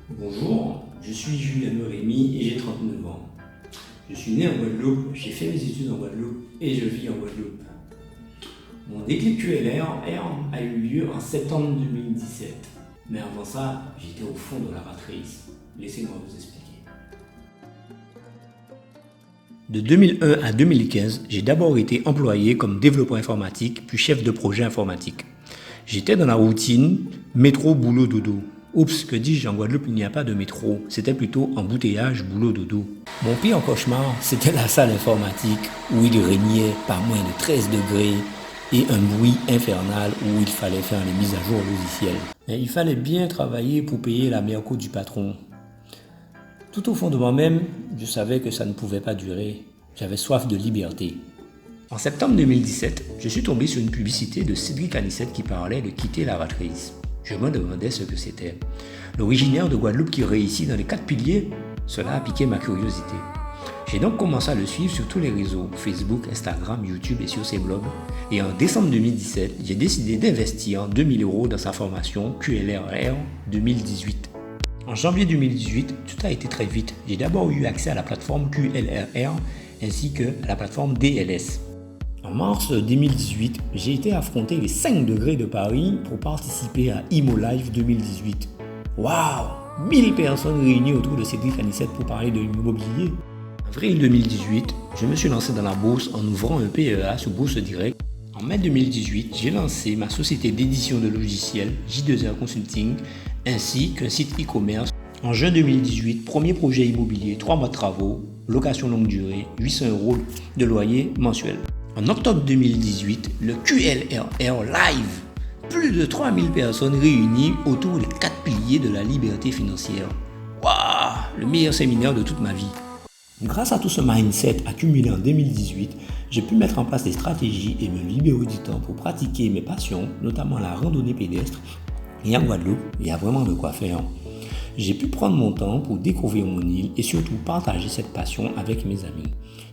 Bonjour, je suis Julien Rémy et j'ai 39 ans. Je suis né en Guadeloupe, j'ai fait mes études en Guadeloupe et je vis en Guadeloupe. Mon déclic QLR a eu lieu en septembre 2017. Mais avant ça, j'étais au fond de la rat race. Laissez-moi vous expliquer. De 2001 à 2015, j'ai d'abord été employé comme développeur informatique, puis chef de projet informatique. J'étais dans la routine métro, boulot, dodo. Oups, que dis-je, en Guadeloupe, il n'y a pas de métro. C'était plutôt embouteillage, boulot, dodo. Mon pire cauchemar, c'était la salle informatique où il régnait pas moins de 13 degrés et un bruit infernal où il fallait faire les mises à jour logicielles. Mais il fallait bien travailler pour payer la merco du patron. Tout au fond de moi-même, je savais que ça ne pouvait pas durer. J'avais soif de liberté. En septembre 2017, je suis tombé sur une publicité de Cédric Anissette qui parlait de quitter la rat race. Je me demandais ce que c'était. L'originaire de Guadeloupe qui réussit dans les 4 piliers, cela a piqué ma curiosité. J'ai donc commencé à le suivre sur tous les réseaux, Facebook, Instagram, YouTube et sur ses blogs. Et en décembre 2017, j'ai décidé d'investir 2000 € dans sa formation QLRR 2018. En janvier 2018, tout a été très vite. J'ai d'abord eu accès à la plateforme QLRR ainsi que à la plateforme DLS. En mars 2018, j'ai été affronter les 5 degrés de Paris pour participer à Imo Live 2018. Waouh! 1000 personnes réunies autour de Cédric Anissette pour parler de l'immobilier. En avril 2018, je me suis lancé dans la bourse en ouvrant un PEA sur Bourse Direct. En mai 2018, j'ai lancé ma société d'édition de logiciels J2R Consulting ainsi qu'un site e-commerce. En juin 2018, premier projet immobilier, 3 mois de travaux, location longue durée, 800 € de loyer mensuel. En octobre 2018, le QLRR Live, plus de 3000 personnes réunies autour des 4 piliers de la liberté financière. Waouh, le meilleur séminaire de toute ma vie. Grâce à tout ce mindset accumulé en 2018, j'ai pu mettre en place des stratégies et me libérer du temps pour pratiquer mes passions, notamment la randonnée pédestre. Et en Guadeloupe, il y a vraiment de quoi faire. J'ai pu prendre mon temps pour découvrir mon île et surtout partager cette passion avec mes amis.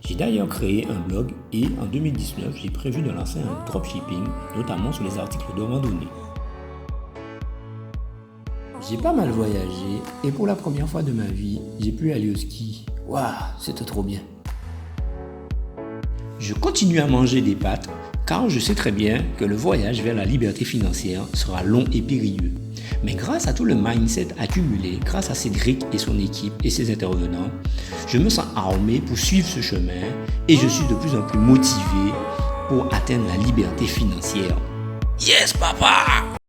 J'ai d'ailleurs créé un blog et en 2019, j'ai prévu de lancer un dropshipping, notamment sur les articles de randonnée. J'ai pas mal voyagé et pour la première fois de ma vie, j'ai pu aller au ski. Waouh, c'était trop bien. Je continue à manger des pâtes car je sais très bien que le voyage vers la liberté financière sera long et périlleux. Mais grâce à tout le mindset accumulé, grâce à Cédric et son équipe et ses intervenants, je me sens armé pour suivre ce chemin et je suis de plus en plus motivé pour atteindre la liberté financière. Yes, papa!